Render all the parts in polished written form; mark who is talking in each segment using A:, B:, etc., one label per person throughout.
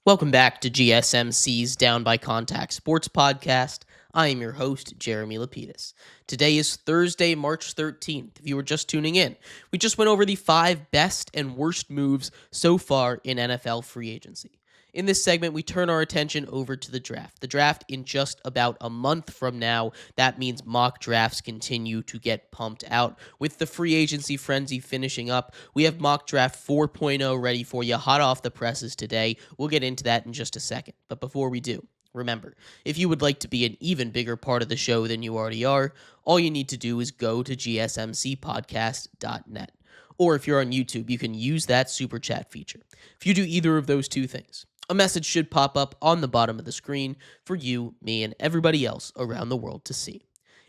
A: Welcome back to GSMC's Down by Contact Sports Podcast. I am your host, Jeremy Lapidus. Today is Thursday, March 13th. If you were just tuning in, we just went over the 5 best and worst moves so far in NFL free agency. In this segment, we turn our attention over to the draft. The draft in just about a month from now. That means mock drafts continue to get pumped out. With the free agency frenzy finishing up, we have mock draft 4.0 ready for you, hot off the presses today. We'll get into that in just a second. But before we do, remember, if you would like to be an even bigger part of the show than you already are, all you need to do is go to gsmcpodcast.net. Or if you're on YouTube, you can use that super chat feature. If you do either of those two things, a message should pop up on the bottom of the screen for you, me, and everybody else around the world to see.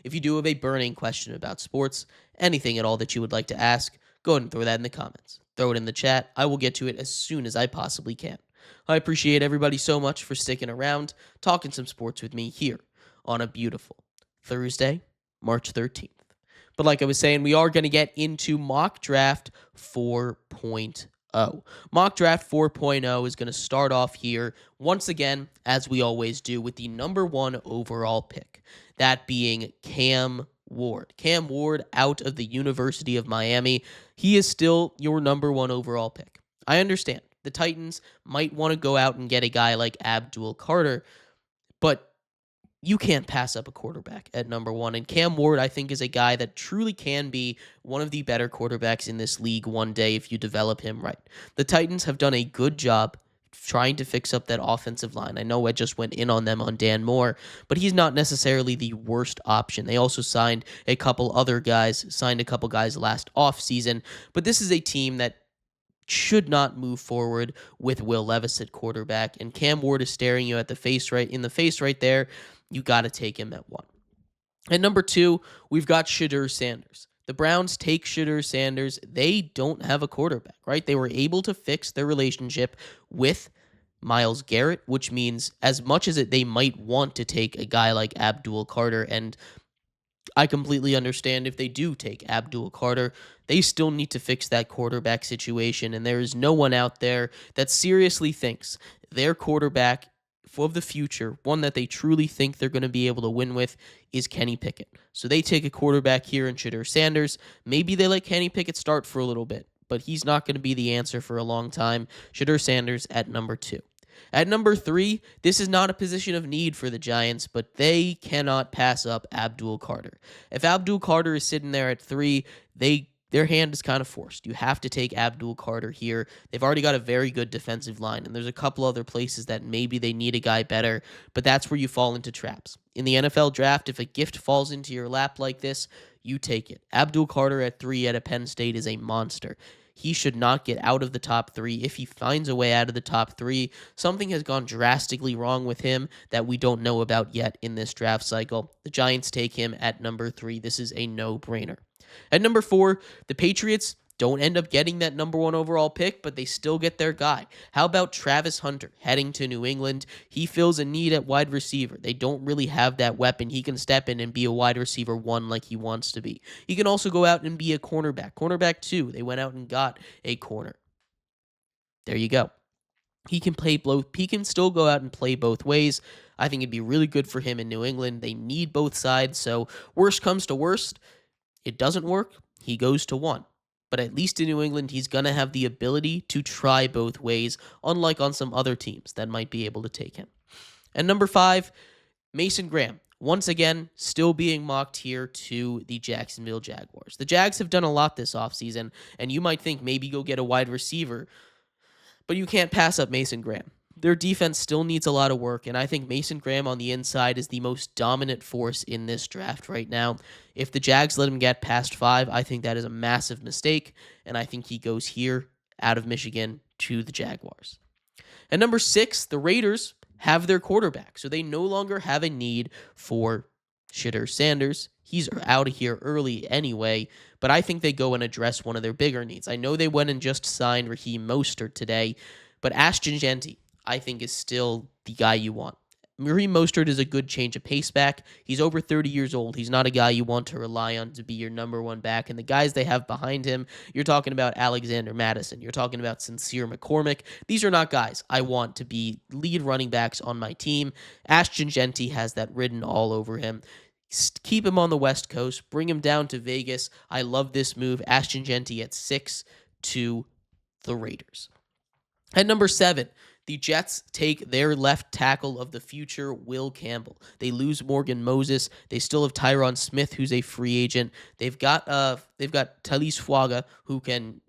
A: If you do have a burning question about sports, anything at all that you would like to ask, go ahead and throw that in the comments. Throw it in the chat. I will get to it as soon as I possibly can. I appreciate everybody so much for sticking around, talking some sports with me here on a beautiful Thursday, March 13th. But like I was saying, we are going to get into Mock Draft 4.0. Mock Draft 4.0 is going to start off here, once again, as we always do, with the number 1 overall pick, that being Cam Ward. Cam Ward out of the University of Miami. He is still your number 1 overall pick. I understand the Titans might want to go out and get a guy like Abdul Carter, but you can't pass up a quarterback at number 1. And Cam Ward, I think, is a guy that truly can be one of the better quarterbacks in this league one day if you develop him right. The Titans have done a good job trying to fix up that offensive line. I know I just went in on them on Dan Moore, but he's not necessarily the worst option. They also signed a couple guys last offseason, but this is a team that should not move forward with Will Levis at quarterback, and Cam Ward is staring you in the face right there. You got to take him at 1. At number 2, we've got Shedeur Sanders. The Browns take Shedeur Sanders. They don't have a quarterback, right? They were able to fix their relationship with Myles Garrett, which means as much as they might want to take a guy like Abdul Carter, and I completely understand if they do take Abdul Carter, they still need to fix that quarterback situation, and there is no one out there that seriously thinks their quarterback of the future, one that they truly think they're going to be able to win with, is Kenny Pickett. So they take a quarterback here in Shedeur Sanders. Maybe they let Kenny Pickett start for a little bit, but he's not going to be the answer for a long time. Shedeur Sanders at number 2. At number 3, this is not a position of need for the Giants, but they cannot pass up Abdul Carter. If Abdul Carter is sitting there at 3, their hand is kind of forced. You have to take Abdul Carter here. They've already got a very good defensive line, and there's a couple other places that maybe they need a guy better, but that's where you fall into traps. In the NFL draft, if a gift falls into your lap like this, you take it. Abdul Carter at 3 at Penn State is a monster. He should not get out of the top 3. If he finds a way out of the top 3, something has gone drastically wrong with him that we don't know about yet in this draft cycle. The Giants take him at number 3. This is a no-brainer. At number 4, the Patriots don't end up getting that number 1 overall pick, but they still get their guy. How about Travis Hunter heading to New England? He fills a need at wide receiver. They don't really have that weapon. He can step in and be a wide receiver 1 like he wants to be. He can also go out and be a cornerback. Cornerback 2, they went out and got a corner. There you go. He can still go out and play both ways. I think it'd be really good for him in New England. They need both sides, so worst comes to worst, it doesn't work, he goes to 1. But at least in New England, he's going to have the ability to try both ways, unlike on some other teams that might be able to take him. And number 5, Mason Graham. Once again, still being mocked here to the Jacksonville Jaguars. The Jags have done a lot this offseason, and you might think maybe go get a wide receiver, but you can't pass up Mason Graham. Their defense still needs a lot of work, and I think Mason Graham on the inside is the most dominant force in this draft right now. If the Jags let him get past 5, I think that is a massive mistake, and I think he goes here out of Michigan to the Jaguars. At number 6, the Raiders have their quarterback, so they no longer have a need for Shedeur Sanders. He's out of here early anyway, but I think they go and address one of their bigger needs. I know they went and just signed Raheem Mostert today, but Ashton Jeanty, I think, is still the guy you want. Raheem Mostert is a good change of pace back. He's over 30 years old. He's not a guy you want to rely on to be your number one back. And the guys they have behind him, you're talking about Alexander Madison. You're talking about Sincere McCormick. These are not guys I want to be lead running backs on my team. Ashton Genty has that written all over him. Keep him on the West Coast. Bring him down to Vegas. I love this move. Ashton Genty at 6 to the Raiders. At number 7, the Jets take their left tackle of the future, Will Campbell. They lose Morgan Moses. They still have Tyron Smith, who's a free agent. They've got Talise Fuaga, who can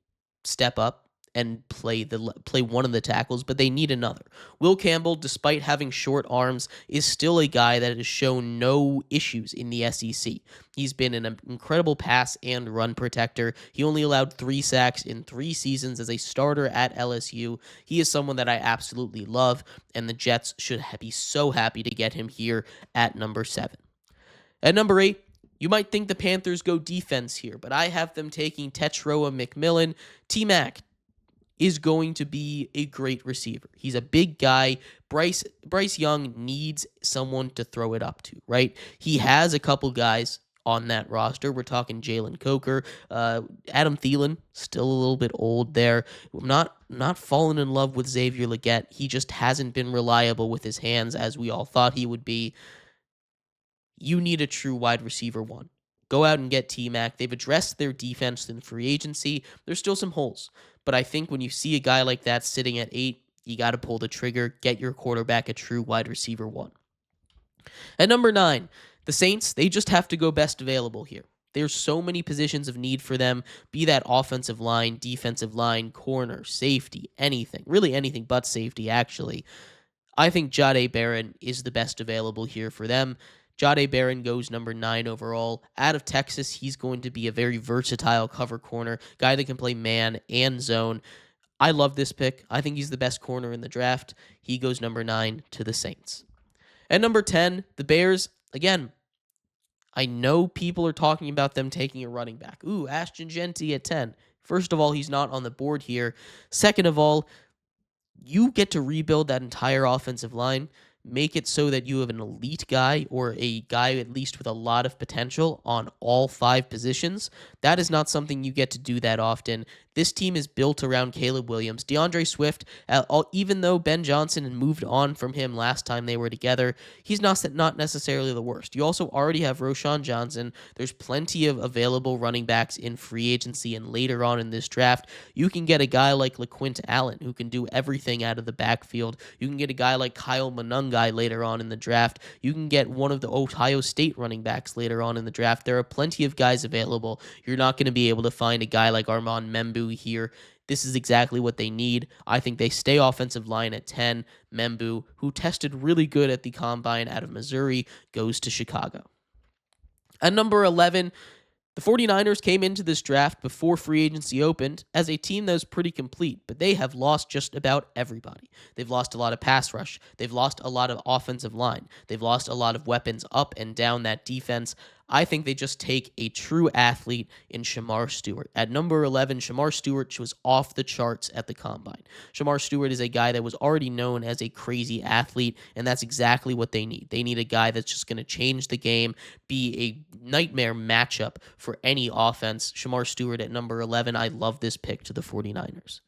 A: step up and play one of the tackles, but they need another. Will Campbell, despite having short arms, is still a guy that has shown no issues in the SEC. He's been an incredible pass and run protector. He only allowed 3 sacks in 3 seasons as a starter at LSU. He is someone that I absolutely love, and the Jets should be so happy to get him here at number 7. At number 8, you might think the Panthers go defense here, but I have them taking Tetroa McMillan. T-Mac is going to be a great receiver. He's a big guy. Bryce Young needs someone to throw it up to, right? He has a couple guys on that roster. We're talking Jalen Coker, Adam Thielen, still a little bit old there. I'm not falling in love with Xavier Legette. He just hasn't been reliable with his hands as we all thought he would be. You need a true wide receiver one. Go out and get T-Mac. They've addressed their defense in free agency. There's still some holes. But I think when you see a guy like that sitting at 8, you got to pull the trigger, get your quarterback a true wide receiver one. At number 9, the Saints, they just have to go best available here. There's so many positions of need for them, be that offensive line, defensive line, corner, safety, anything. Really anything but safety, actually. I think Jahdae Barron is the best available here for them. Jahdae Barron goes number 9 overall. Out of Texas, he's going to be a very versatile cover corner, guy that can play man and zone. I love this pick. I think he's the best corner in the draft. He goes number 9 to the Saints. At number 10, the Bears, again, I know people are talking about them taking a running back. Ooh, Ashton Genty at 10. First of all, he's not on the board here. Second of all, you get to rebuild that entire offensive line. Make it so that you have an elite guy or a guy at least with a lot of potential on all 5 positions. That is not something you get to do that often. This team is built around Caleb Williams. DeAndre Swift, even though Ben Johnson had moved on from him last time they were together, he's not necessarily the worst. You also already have Roschon Johnson. There's plenty of available running backs in free agency and later on in this draft. You can get a guy like LaQuint Allen who can do everything out of the backfield. You can get a guy like Kyle Monungai later on in the draft. You can get one of the Ohio State running backs later on in the draft. There are plenty of guys available. You're not going to be able to find a guy like Armand Membu here. This is exactly what they need. I think they stay offensive line at 10. Membu, who tested really good at the combine out of Missouri, goes to Chicago. At number 11, the 49ers came into this draft before free agency opened as a team that was pretty complete, but they have lost just about everybody. They've lost a lot of pass rush. They've lost a lot of offensive line. They've lost a lot of weapons up and down that defense. I think they just take a true athlete in Shamar Stewart. At number 11, Shamar Stewart was off the charts at the combine. Shamar Stewart is a guy that was already known as a crazy athlete, and that's exactly what they need. They need a guy that's just going to change the game, be a nightmare matchup for any offense. Shamar Stewart at number 11, I love this pick to the 49ers.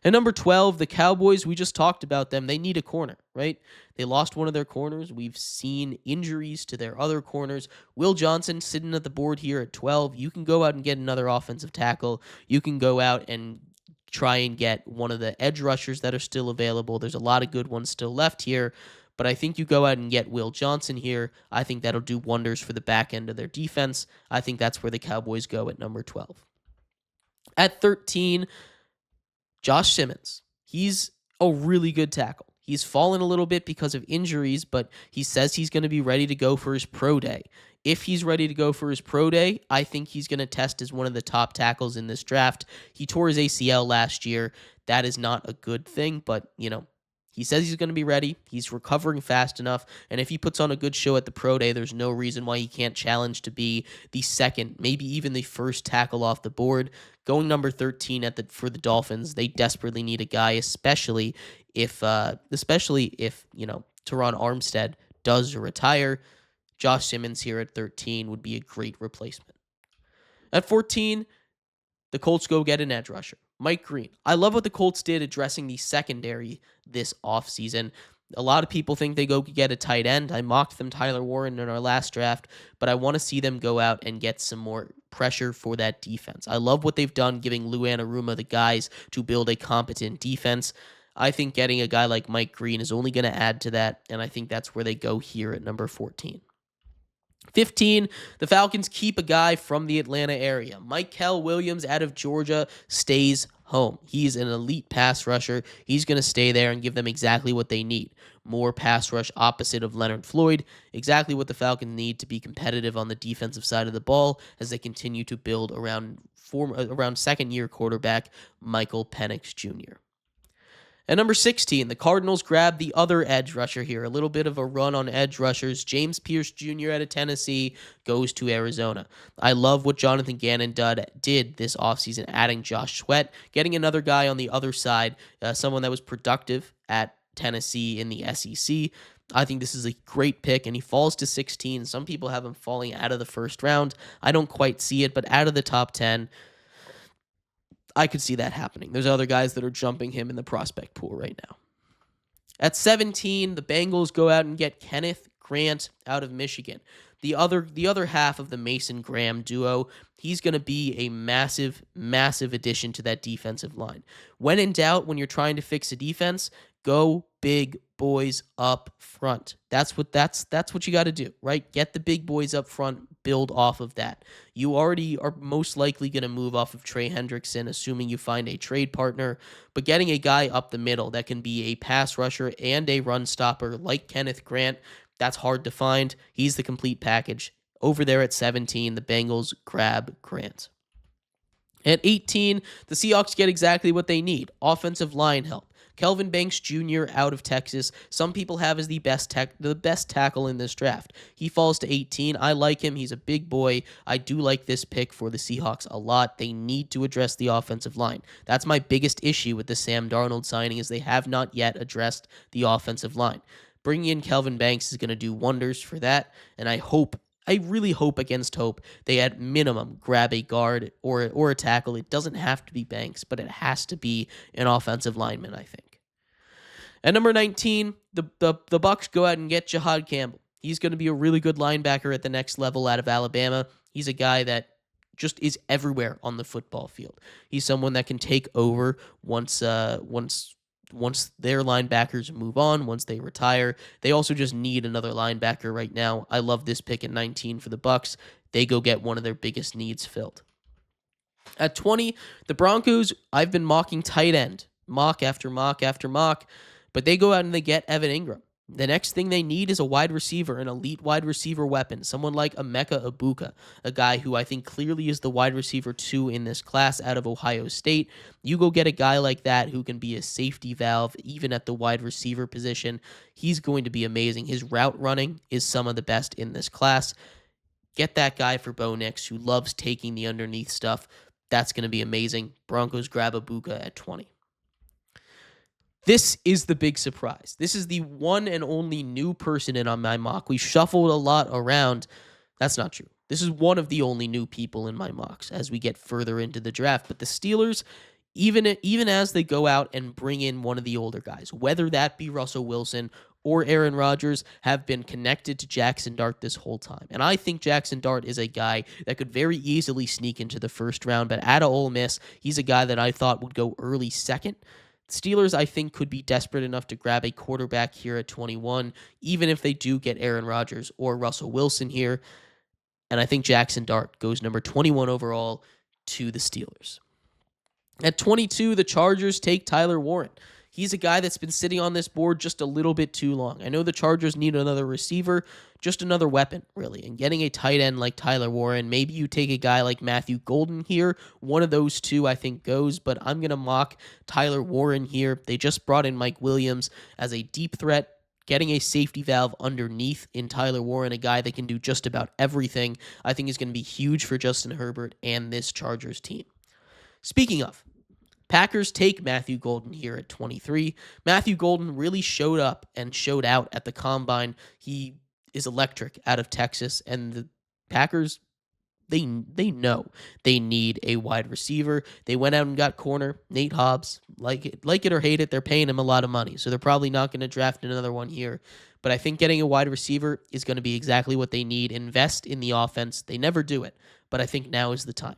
A: At number 12, the Cowboys, we just talked about them. They need a corner, right? They lost one of their corners. We've seen injuries to their other corners. Will Johnson sitting at the board here at 12. You can go out and get another offensive tackle. You can go out and try and get one of the edge rushers that are still available. There's a lot of good ones still left here. But I think you go out and get Will Johnson here. I think that'll do wonders for the back end of their defense. I think that's where the Cowboys go at number 12. At 13, Josh Simmons. He's a really good tackle. He's fallen a little bit because of injuries, but he says he's going to be ready to go for his pro day. If he's ready to go for his pro day, I think he's going to test as one of the top tackles in this draft. He tore his ACL last year. That is not a good thing, but, he says he's going to be ready. He's recovering fast enough. And if he puts on a good show at the pro day, there's no reason why he can't challenge to be the second, maybe even the first tackle off the board. Going number 13 for the Dolphins, they desperately need a guy, especially if Teron Armstead does retire, Josh Simmons here at 13 would be a great replacement. At 14, the Colts go get an edge rusher, Mike Green. I love what the Colts did addressing the secondary this offseason. A lot of people think they go get a tight end. I mocked them Tyler Warren in our last draft, but I want to see them go out and get some more pressure for that defense. I love what they've done giving Lou Anarumo the guys to build a competent defense. I think getting a guy like Mike Green is only going to add to that, and I think that's where they go here at number 14. 15, the Falcons keep a guy from the Atlanta area. Mykel Williams out of Georgia stays home. He's an elite pass rusher. He's going to stay there and give them exactly what they need. More pass rush opposite of Leonard Floyd. Exactly what the Falcons need to be competitive on the defensive side of the ball as they continue to build around second-year quarterback Michael Penix Jr. At number 16, the Cardinals grab the other edge rusher here. A little bit of a run on edge rushers. James Pierce Jr. out of Tennessee goes to Arizona. I love what Jonathan Gannon did this offseason, adding Josh Sweat, getting another guy on the other side, someone that was productive at Tennessee in the SEC. I think this is a great pick, and he falls to 16. Some people have him falling out of the first round. I don't quite see it, but out of the top 10, I could see that happening. There's other guys that are jumping him in the prospect pool right now. At 17, the Bengals go out and get Kenneth Grant out of Michigan. The other half of the Mason Graham duo, he's going to be a massive, massive addition to that defensive line. When in doubt, when you're trying to fix a defense, go big boys up front. That's what you got to do, right? Get the big boys up front, build off of that. You already are most likely going to move off of Trey Hendrickson, assuming you find a trade partner, but getting a guy up the middle that can be a pass rusher and a run stopper like Kenneth Grant, that's hard to find. He's the complete package. Over there at 17, the Bengals grab Grant. At 18, the Seahawks get exactly what they need, offensive line help. Kelvin Banks Jr. out of Texas, some people have as the best tackle in this draft. He falls to 18. I like him. He's a big boy. I do like this pick for the Seahawks a lot. They need to address the offensive line. That's my biggest issue with the Sam Darnold signing is they have not yet addressed the offensive line. Bringing in Kelvin Banks is going to do wonders for that, and I really hope against hope they at minimum grab a guard or a tackle. It doesn't have to be Banks, but it has to be an offensive lineman, I think. At number 19, the Bucks go out and get Jahad Campbell. He's going to be a really good linebacker at the next level out of Alabama. He's a guy that just is everywhere on the football field. He's someone that can take over once their linebackers move on, once they retire. They also just need another linebacker right now. I love this pick at 19 for the Bucks. They go get one of their biggest needs filled. At 20, the Broncos, I've been mocking tight end. Mock after mock after mock. But they go out and they get Evan Ingram. The next thing they need is a wide receiver, an elite wide receiver weapon, someone like Emeka Egbuka, a guy who I think clearly is the wide receiver 2 in this class out of Ohio State. You go get a guy like that who can be a safety valve even at the wide receiver position. He's going to be amazing. His route running is some of the best in this class. Get that guy for Bo Nix who loves taking the underneath stuff. That's going to be amazing. Broncos grab Egbuka at 20. This is the big surprise. This is the one and only new person in on my mock. We shuffled a lot around. That's not true. This is one of the only new people in my mocks as we get further into the draft. But the Steelers, even as they go out and bring in one of the older guys, whether that be Russell Wilson or Aaron Rodgers, have been connected to Jackson Dart this whole time. And I think Jackson Dart is a guy that could very easily sneak into the first round. But out of Ole Miss, he's a guy that I thought would go early second. Steelers, I think, could be desperate enough to grab a quarterback here at 21, even if they do get Aaron Rodgers or Russell Wilson here. And I think Jackson Dart goes number 21 overall to the Steelers. At 22, the Chargers take Tyler Warren. He's a guy that's been sitting on this board just a little bit too long. I know the Chargers need another receiver, just another weapon, really. And getting a tight end like Tyler Warren, maybe you take a guy like Matthew Golden here. One of those two, I think, goes, but I'm going to mock Tyler Warren here. They just brought in Mike Williams as a deep threat. Getting a safety valve underneath in Tyler Warren, a guy that can do just about everything, I think is going to be huge for Justin Herbert and this Chargers team. Speaking of, Packers take Matthew Golden here at 23. Matthew Golden really showed up and showed out at the combine. He is electric out of Texas, and the Packers, they know they need a wide receiver. They went out and got corner Nate Hobbs. Like it or hate it, they're paying him a lot of money, so they're probably not going to draft another one here. But I think getting a wide receiver is going to be exactly what they need. Invest in the offense. They never do it, but I think now is the time.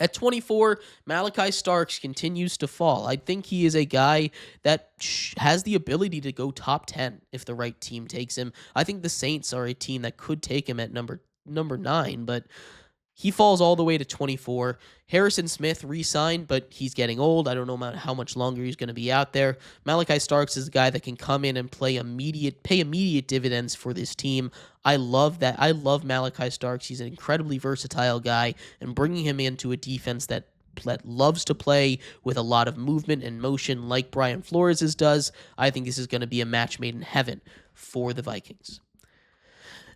A: At 24, Malachi Starks continues to fall. I think he is a guy that has the ability to go top 10 if the right team takes him. I think the Saints are a team that could take him at number 9, but he falls all the way to 24. Harrison Smith re-signed, but he's getting old. I don't know how much longer he's going to be out there. Malachi Starks is a guy that can come in and pay immediate dividends for this team. I love that. I love Malachi Starks. He's an incredibly versatile guy, and bringing him into a defense that loves to play with a lot of movement and motion like Brian Flores does, I think this is going to be a match made in heaven for the Vikings.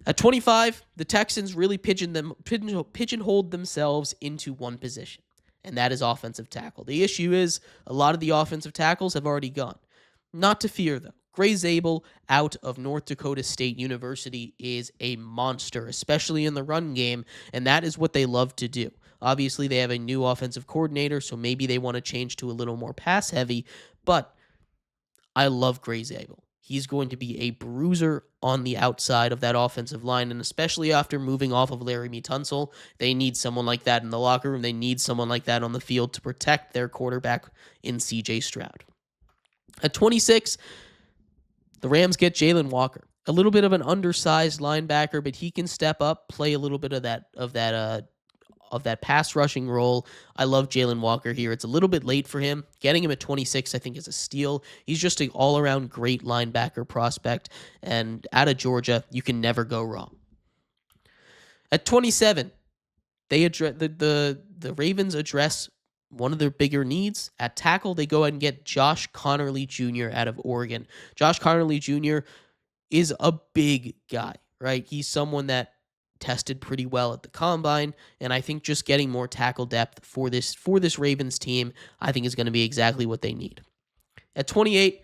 A: At 25, the Texans really pigeonholed themselves into one position, and that is offensive tackle. The issue is a lot of the offensive tackles have already gone. Not to fear, though. Gray Zabel out of North Dakota State University is a monster, especially in the run game, and that is what they love to do. Obviously, they have a new offensive coordinator, so maybe they want to change to a little more pass-heavy, but I love Gray Zabel. He's going to be a bruiser on the outside of that offensive line, and especially after moving off of Laramie Tunsil, they need someone like that in the locker room. They need someone like that on the field to protect their quarterback in C.J. Stroud. At 26, the Rams get Jalen Walker, a little bit of an undersized linebacker, but he can step up, play a little bit of that pass rushing role. I love Jalen Walker here. It's a little bit late for him. Getting him at 26, I think, is a steal. He's just an all-around great linebacker prospect, and out of Georgia, you can never go wrong. At 27, the Ravens address one of their bigger needs. At tackle, they go ahead and get Josh Conerly Jr. out of Oregon. Josh Conerly Jr. is a big guy, right? He's someone that tested pretty well at the combine, and I think just getting more tackle depth for this Ravens team, I think is going to be exactly what they need. At 28,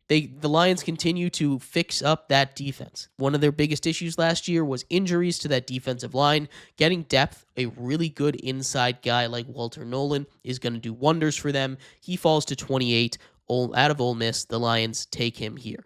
A: the Lions continue to fix up that defense. One of their biggest issues last year was injuries to that defensive line. Getting depth, a really good inside guy like Walter Nolan is going to do wonders for them. He falls to 28 out of Ole Miss. The Lions take him here.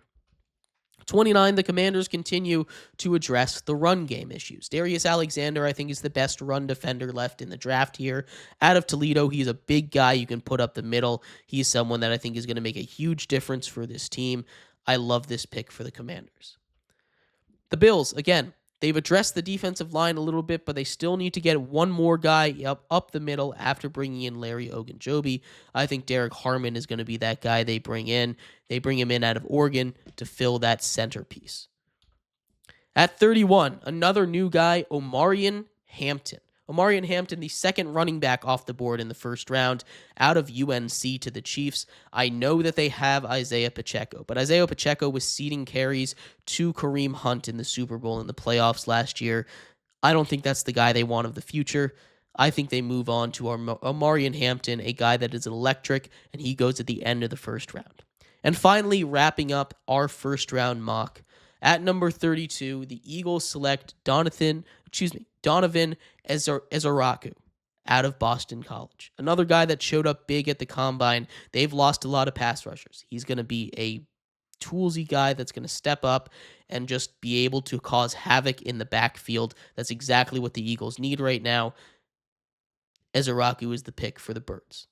A: 29, the Commanders continue to address the run game issues. Darius Alexander, I think, is the best run defender left in the draft here. Out of Toledo, he's a big guy you can put up the middle. He's someone that I think is going to make a huge difference for this team. I love this pick for the Commanders. The Bills, again, they've addressed the defensive line a little bit, but they still need to get one more guy up the middle after bringing in Larry Ogunjobi. I think Derek Harmon is going to be that guy they bring in. They bring him in out of Oregon to fill that centerpiece. At 31, another new guy, Omarion Hampton. Omarion Hampton, the second running back off the board in the first round, out of UNC to the Chiefs. I know that they have Isaiah Pacheco, but Isaiah Pacheco was ceding carries to Kareem Hunt in the Super Bowl in the playoffs last year. I don't think that's the guy they want of the future. I think they move on to Omarion Hampton, a guy that is electric, and he goes at the end of the first round. And finally, wrapping up our first round mock, at number 32, the Eagles select Donovan Ezaraku out of Boston College. Another guy that showed up big at the combine. They've lost a lot of pass rushers. He's going to be a toolsy guy that's going to step up and just be able to cause havoc in the backfield. That's exactly what the Eagles need right now. Ezaraku is the pick for the Birds.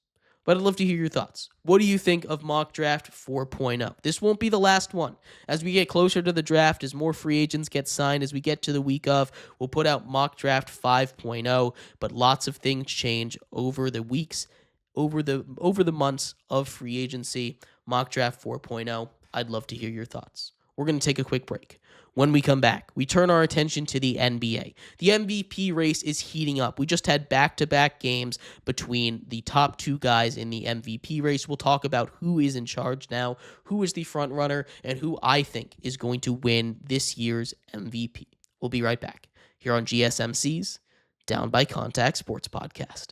A: But I'd love to hear your thoughts. What do you think of Mock Draft 4.0? This won't be the last one. As we get closer to the draft, as more free agents get signed, as we get to the week of, we'll put out Mock Draft 5.0, but lots of things change over the weeks, over the months of free agency. Mock Draft 4.0, I'd love to hear your thoughts. We're going to take a quick break. When we come back, we turn our attention to the NBA. The MVP race is heating up. We just had back-to-back games between the top two guys in the MVP race. We'll talk about who is in charge now, who is the front runner, and who I think is going to win this year's MVP. We'll be right back here on GSMC's Down by Contact Sports Podcast.